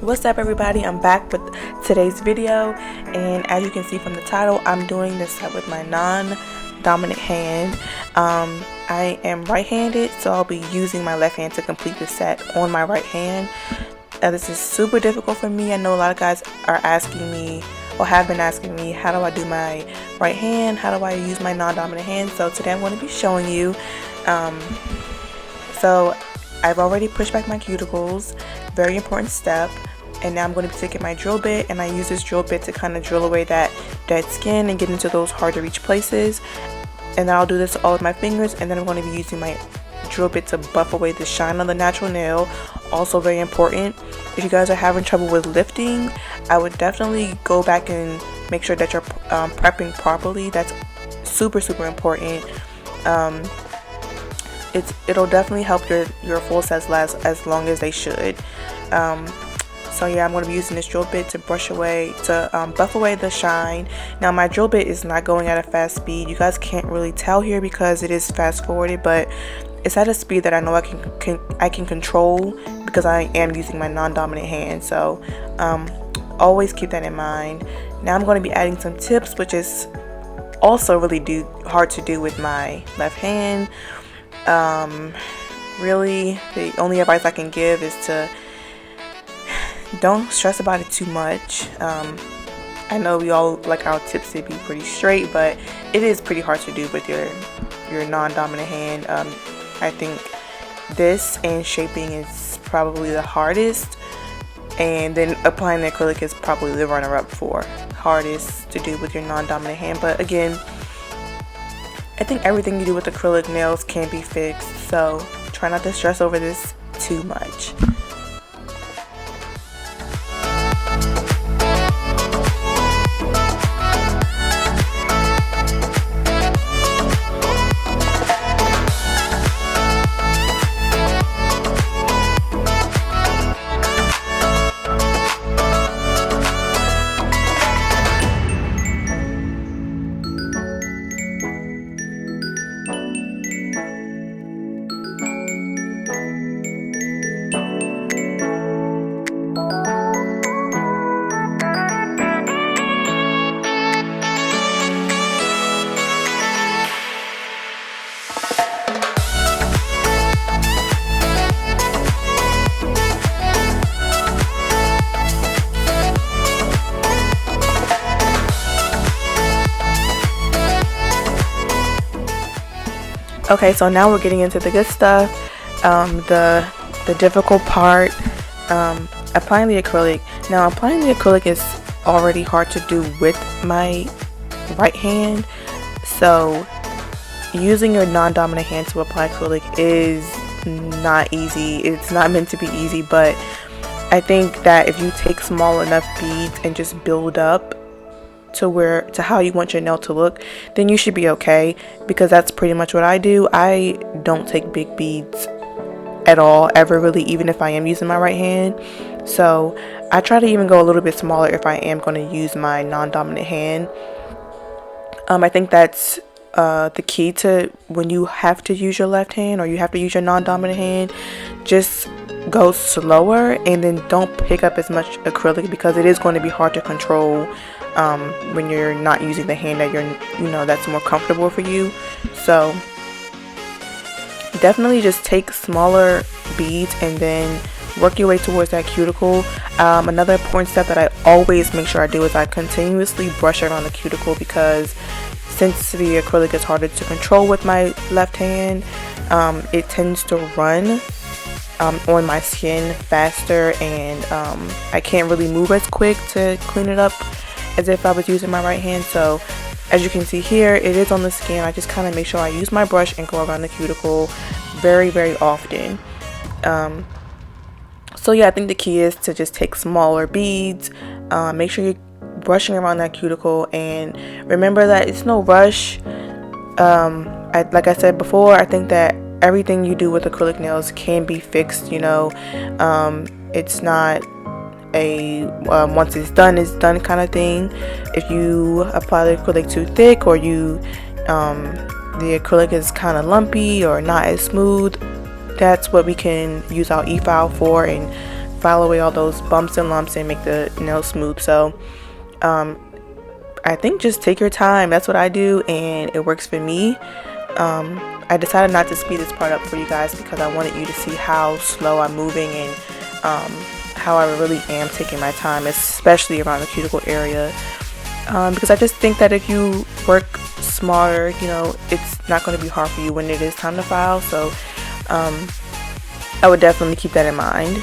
What's up everybody, I'm back with today's video, and as you can see from the title, I'm doing this set with my non-dominant hand. I am right-handed, so I'll be using my left hand to complete the set on my right hand. This is super difficult for me. I know a lot of guys are asking me or have been asking me, how do I do my right hand, how do I use my non-dominant hand? So today I'm going to be showing you. So I've already pushed back my cuticles, very important step, and now I'm going to be taking my drill bit, and I use this drill bit to kind of drill away that dead skin and get into those hard to reach places. And then I'll do this all with my fingers, and then I'm going to be using my drill bit to buff away the shine on the natural nail. Also very important, if you guys are having trouble with lifting, I would definitely go back and make sure that you're prepping properly. That's super important. It'll definitely help your full sets last as long as they should. So yeah, I'm going to be using this drill bit to buff away the shine. Now my drill bit is not going at a fast speed. You guys can't really tell here because it is fast forwarded, but it's at a speed that I know I can control because I am using my non-dominant hand. So always keep that in mind. Now I'm going to be adding some tips, which is also really hard to do with my left hand. Really, the only advice I can give is to don't stress about it too much. I know we all like our tips to be pretty straight, but it is pretty hard to do with your non-dominant hand. I think this and shaping is probably the hardest, and then applying the acrylic is probably the runner-up for hardest to do with your non-dominant hand. But again, I think everything you do with acrylic nails can be fixed, so try not to stress over this too much. Okay, so now we're getting into the good stuff, the difficult part, applying the acrylic. Now applying the acrylic is already hard to do with my right hand, so using your non-dominant hand to apply acrylic is not easy. It's not meant to be easy, but I think that if you take small enough beads and just build up to how you want your nail to look, then you should be okay, because that's pretty much what I do. I don't take big beads at all, ever really, even if I am using my right hand. So I try to even go a little bit smaller if I am going to use my non-dominant hand. I think that's the key to when you have to use your left hand or you have to use your non-dominant hand. Just go slower and then don't pick up as much acrylic, because it is going to be hard to control when you're not using the hand that that's more comfortable for you. So definitely just take smaller beads and then work your way towards that cuticle. Another important step that I always make sure I do is I continuously brush around the cuticle, because since the acrylic is harder to control with my left hand, it tends to run on my skin faster, and I can't really move as quick to clean it up as if I was using my right hand. So as you can see here, it is on the skin. I just kind of make sure I use my brush and go around the cuticle very often. So yeah, I think the key is to just take smaller beads, make sure you're brushing around that cuticle, and remember that it's no rush. Like I said before, I think that everything you do with acrylic nails can be fixed. It's not a once it's done kind of thing. If you apply the acrylic too thick, or the acrylic is kind of lumpy or not as smooth, that's what we can use our e-file for and file away all those bumps and lumps and make the nails smooth. So I think just take your time. That's what I do, and it works for me. I decided not to speed this part up for you guys because I wanted you to see how slow I'm moving and how I really am taking my time, especially around the cuticle area. Because I just think that if you work smarter, you know, it's not going to be hard for you when it is time to file. So I would definitely keep that in mind.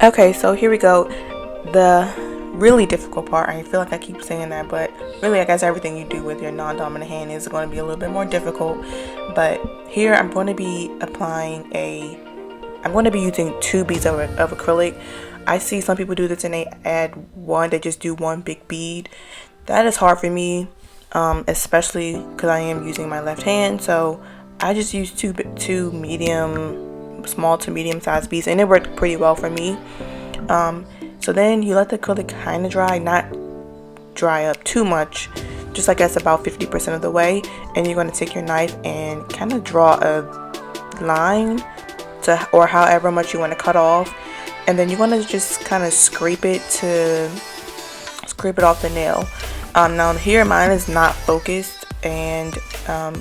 Okay, so here we go. The really difficult part, I feel like I keep saying that, but really I guess everything you do with your non-dominant hand is going to be a little bit more difficult. But here I'm going to be using 2 beads of acrylic. I see some people do this and they add one, they just do one big bead. That is hard for me, especially because I am using my left hand. So I just use two small to medium sized beads, and it worked pretty well for me. So then you let the acrylic kind of dry, not dry up too much, just like that's about 50% of the way, and you're going to take your knife and kind of draw a line to, or however much you want to cut off, and then you want to just kind of scrape it off the nail. Now here mine is not focused, and I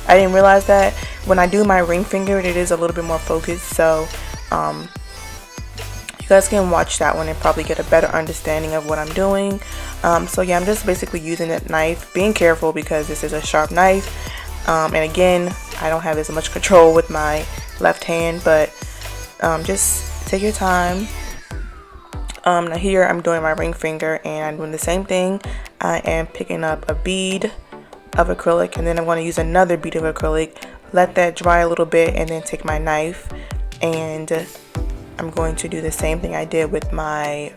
didn't realize that when I do my ring finger it is a little bit more focused, so you guys can watch that one and probably get a better understanding of what I'm doing. So yeah, I'm just basically using that knife, being careful because this is a sharp knife, and again I don't have as much control with my left hand, but just take your time. Now here I'm doing my ring finger and I'm doing the same thing. I am picking up a bead of acrylic, and then I'm going to use another bead of acrylic, let that dry a little bit, and then take my knife, and I'm going to do the same thing I did with my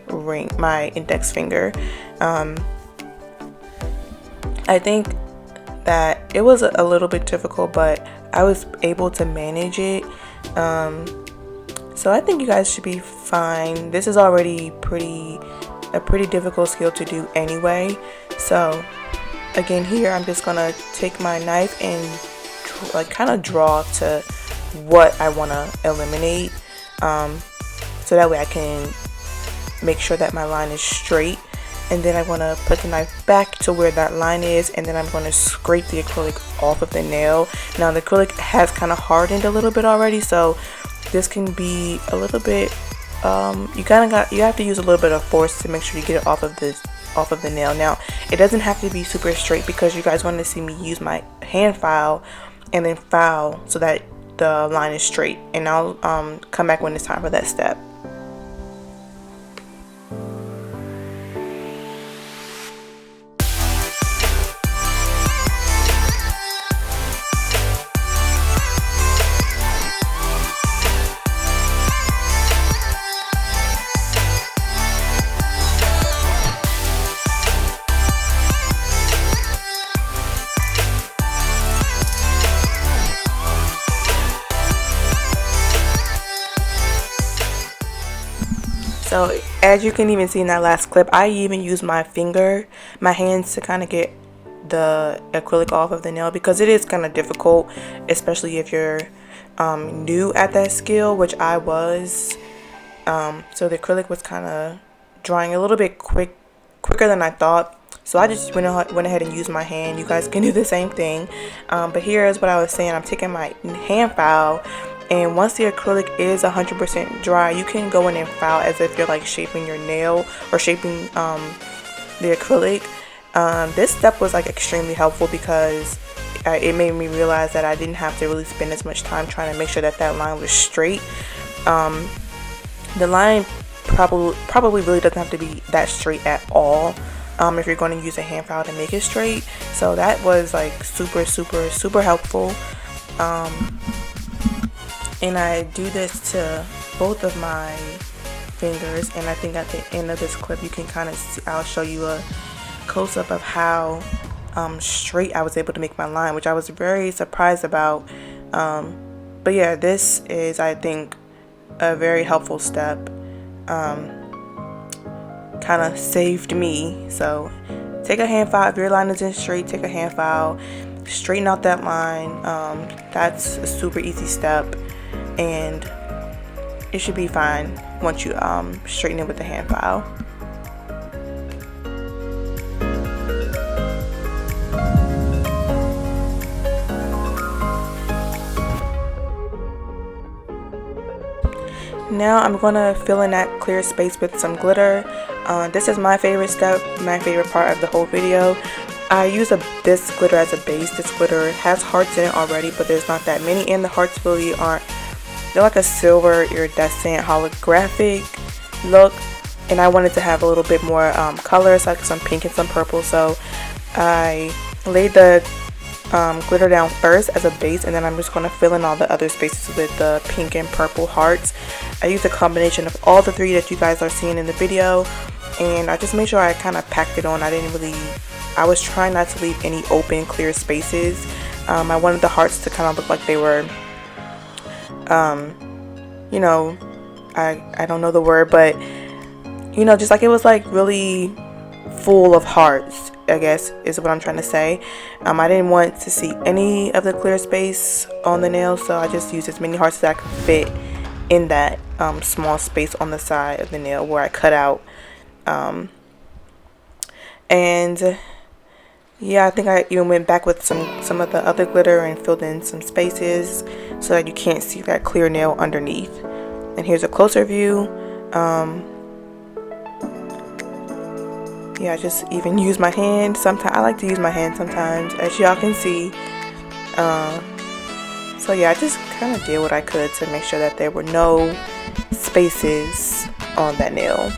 index finger. I think that it was a little bit difficult, but I was able to manage it. So I think you guys should be fine. This is already a pretty difficult skill to do anyway. So again, here I'm just gonna take my knife and like kind of draw to what I want to eliminate, so that way I can make sure that my line is straight. And then I'm going to put the knife back to where that line is, and then I'm going to scrape the acrylic off of the nail. Now the acrylic has kind of hardened a little bit already, so this can be a little bit you have to use a little bit of force to make sure you get it off of the nail. Now it doesn't have to be super straight because you guys want to see me use my hand file and then file so that the line is straight, and I'll come back when it's time for that step. So as you can even see in that last clip, I even use my hands to kind of get the acrylic off of the nail, because it is kind of difficult, especially if you're new at that skill, which I was. So the acrylic was kind of drying a little bit quicker than I thought. So I just went ahead and used my hand. You guys can do the same thing. But here is what I was saying. I'm taking my hand file, and once the acrylic is 100% dry, you can go in and file as if you're like shaping your nail or shaping the acrylic. This step was like extremely helpful because it made me realize that I didn't have to really spend as much time trying to make sure that that line was straight. The line probably really doesn't have to be that straight at all if you're going to use a hand file to make it straight. So that was like super helpful. And I do this to both of my fingers, and I think at the end of this clip you can kind of see, I'll show you a close-up of how straight I was able to make my line, which I was very surprised about. But yeah, this is, I think, a very helpful step. Kind of saved me. So take a hand file. If your line isn't straight, take a hand file, straighten out that line. That's a super easy step, and it should be fine once you straighten it with the hand file. Now I'm going to fill in that clear space with some glitter. This is my favorite step, my favorite part of the whole video. I use this glitter as a base. This glitter has hearts in it already, but there's not that many, and the hearts really aren't, they're like a silver iridescent holographic look, and I wanted to have a little bit more colors, like some pink and some purple. So I laid the glitter down first as a base, and then I'm just going to fill in all the other spaces with the pink and purple hearts. I used a combination of all the three that you guys are seeing in the video, and I just made sure I kind of packed it on. I was trying not to leave any open clear spaces. I wanted the hearts to kind of look like they were you know, I don't know the word, but you know, just like it was like really full of hearts, I guess is what I'm trying to say. I didn't want to see any of the clear space on the nail, so I just used as many hearts as I could fit in that small space on the side of the nail where I cut out. And yeah, I think I even went back with some of the other glitter and filled in some spaces so that you can't see that clear nail underneath. And here's a closer view. Yeah, I just even use my hand. Sometimes I like to use my hand sometimes, as y'all can see. So yeah, I just kind of did what I could to make sure that there were no spaces on that nail.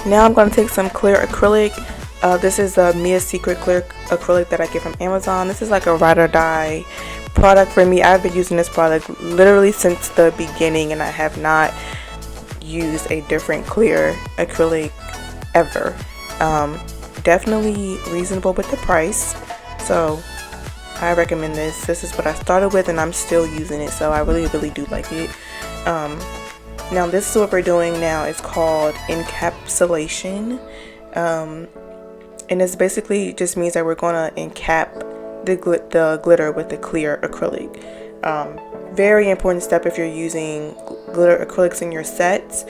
Now I'm going to take some clear acrylic. This is the Mia Secret clear acrylic that I get from Amazon. This is like a ride or die product for me. I've been using this product literally since the beginning, and I have not used a different clear acrylic ever. Definitely reasonable with the price, so I recommend this. This is what I started with and I'm still using it, so I really do like it. Now this is what we're doing now. It's called encapsulation, and it's basically just means that we're going to encap the glitter with the clear acrylic. Very important step if you're using glitter acrylics in your sets,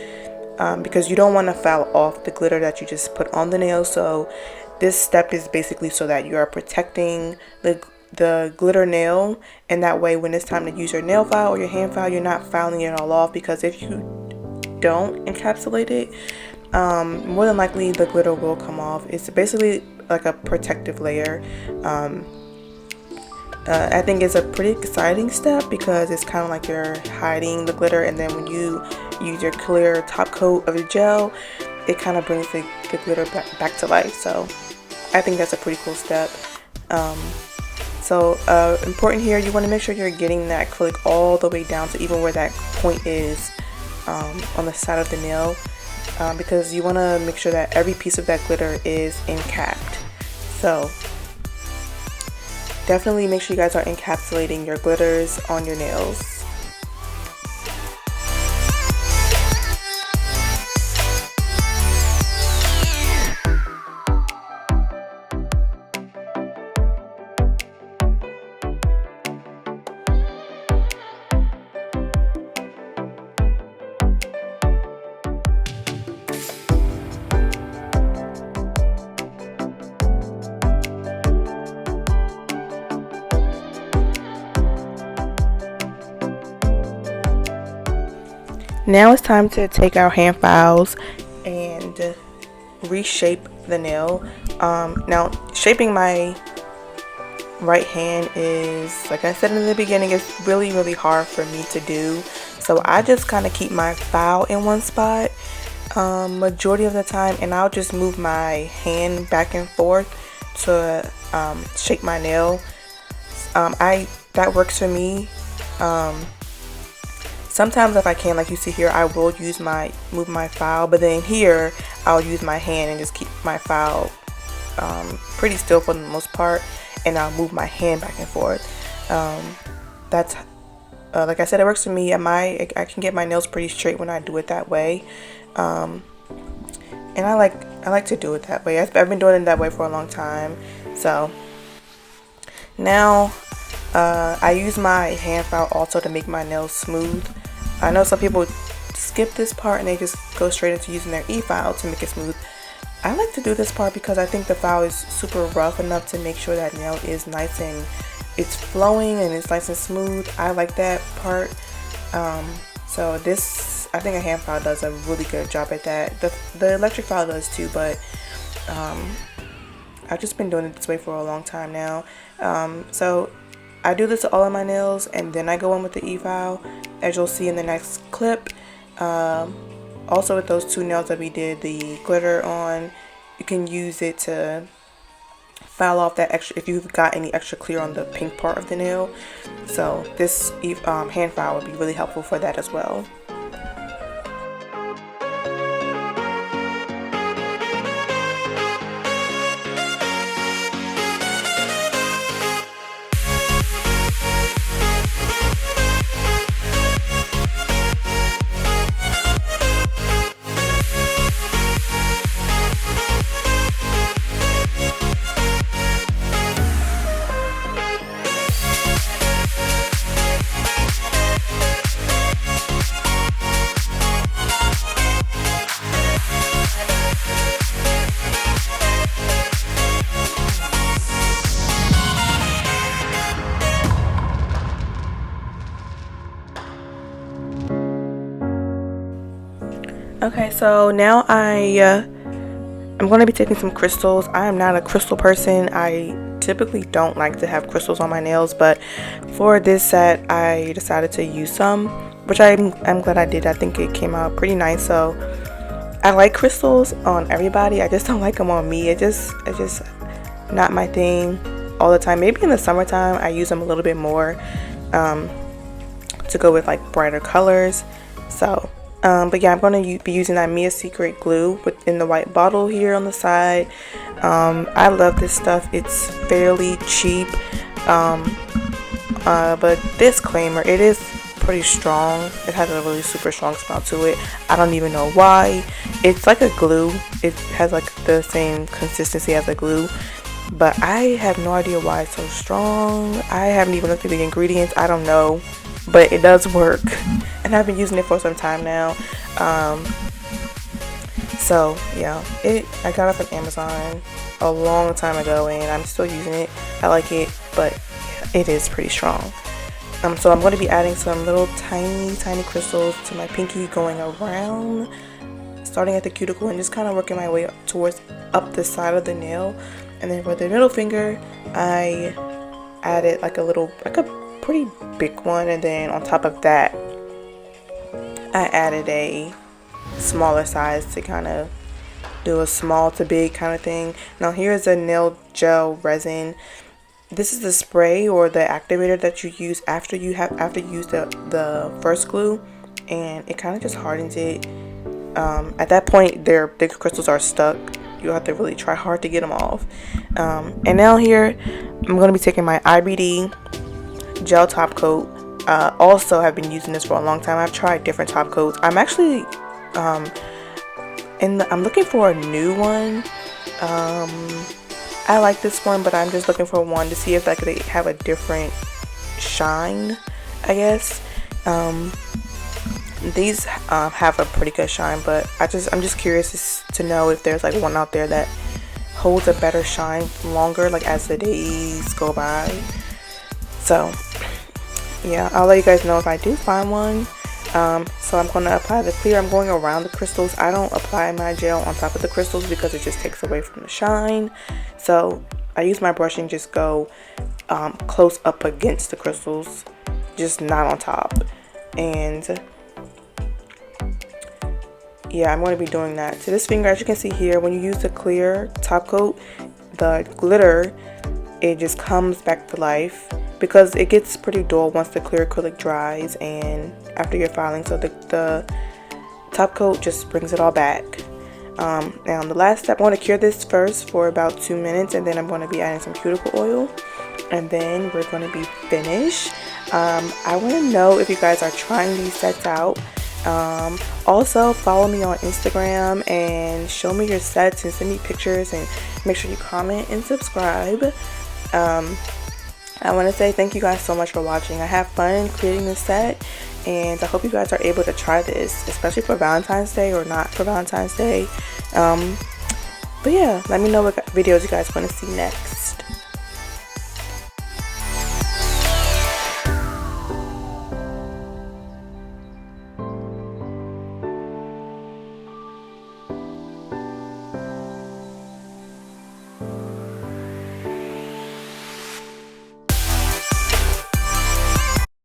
because you don't want to foul off the glitter that you just put on the nail. So this step is basically so that you are protecting the glitter nail, and that way when it's time to use your nail file or your hand file, you're not fouling it all off, because if you don't encapsulate it, more than likely the glitter will come off. It's basically like a protective layer. I think it's a pretty exciting step because it's kind of like you're hiding the glitter, and then when you use your clear top coat of the gel, it kind of brings the glitter back to life. So I think that's a pretty cool step. So important here, you want to make sure you're getting that acrylic all the way down to even where that point is on the side of the nail, because you want to make sure that every piece of that glitter is encapped. So definitely make sure you guys are encapsulating your glitters on your nails. Now it's time to take our hand files and reshape the nail. Now shaping my right hand is, like I said in the beginning, it's really hard for me to do. So I just kind of keep my file in one spot majority of the time, and I'll just move my hand back and forth to shape my nail. That works for me. Sometimes if I can, like you see here, I will move my file, but then here I'll use my hand and just keep my file pretty still for the most part, and I'll move my hand back and forth. That's like I said, it works for me. I can get my nails pretty straight when I do it that way, and I like to do it that way. I've been doing it that way for a long time. So now I use my hand file also to make my nails smooth. I know some people skip this part and they just go straight into using their e-file to make it smooth. I like to do this part because I think the file is super rough enough to make sure that nail is nice and it's flowing and it's nice and smooth. I like that part. So this, I think a hand file does a really good job at that. The electric file does too, but I've just been doing it this way for a long time now. So I do this to all of my nails, and then I go in with the e-file, as you'll see in the next clip. Also with those two nails that we did the glitter on, you can use it to file off that extra, if you've got any extra clear on the pink part of the nail. So this hand file would be really helpful for that as well. Okay, so now I'm going to be taking some crystals. I am not a crystal person. I typically don't like to have crystals on my nails, but for this set I decided to use some, which I'm glad I did. I think it came out pretty nice. So I like crystals on everybody, I just don't like them on me. It's just not my thing all the time. Maybe in the summertime I use them a little bit more to go with like brighter colors. So but yeah, I'm going to be using that Mia Secret glue within the white bottle here on the side. I love this stuff. It's fairly cheap, but disclaimer, it is pretty strong. It has a really super strong smell to it. I don't even know why. It's like a glue. It has like the same consistency as a glue, but I have no idea why it's so strong. I haven't even looked at the ingredients. I don't know, but it does work, and I've been using it for some time now. So yeah, I got it from Amazon a long time ago, and I'm still using it. I like it, but it is pretty strong. So I'm going to be adding some little tiny crystals to my pinky, going around, starting at the cuticle and just kind of working my way towards up the side of the nail. And then for the middle finger, I added like a pretty big one, and then on top of that I added a smaller size to kind of do a small to big kind of thing. Now here's a nail gel resin. This is the spray or the activator that you use after you use the first glue, and it kind of just hardens it. At that point the crystals are stuck. You have to really try hard to get them off. And now here I'm going to be taking my IBD gel top coat. Also have been using this for a long time. I've tried different top coats. I'm actually I'm looking for a new one. I like this one, but I'm just looking for one to see if they have a different shine, I guess. These have a pretty good shine, but I'm just curious to know if there's like one out there that holds a better shine longer, like as the days go by. So yeah, I'll let you guys know if I do find one. So I'm going to apply the clear. I'm going around the crystals. I don't apply my gel on top of the crystals because it just takes away from the shine. So I use my brush and just go close up against the crystals, just not on top. And yeah, I'm going to be doing that to this finger. As you can see here, when you use the clear top coat, the glitter, it just comes back to life because it gets pretty dull once the clear acrylic dries and after you're filing. So the top coat just brings it all back. Now the last step, I want to cure this first for about 2 minutes, and then I'm going to be adding some cuticle oil, and then we're going to be finished. I want to know if you guys are trying these sets out. Also follow me on Instagram and show me your sets and send me pictures, and make sure you comment and subscribe. I want to say thank you guys so much for watching. I have fun creating this set, and I hope you guys are able to try this, especially for Valentine's Day or not for Valentine's Day. But yeah, let me know what videos you guys want to see next.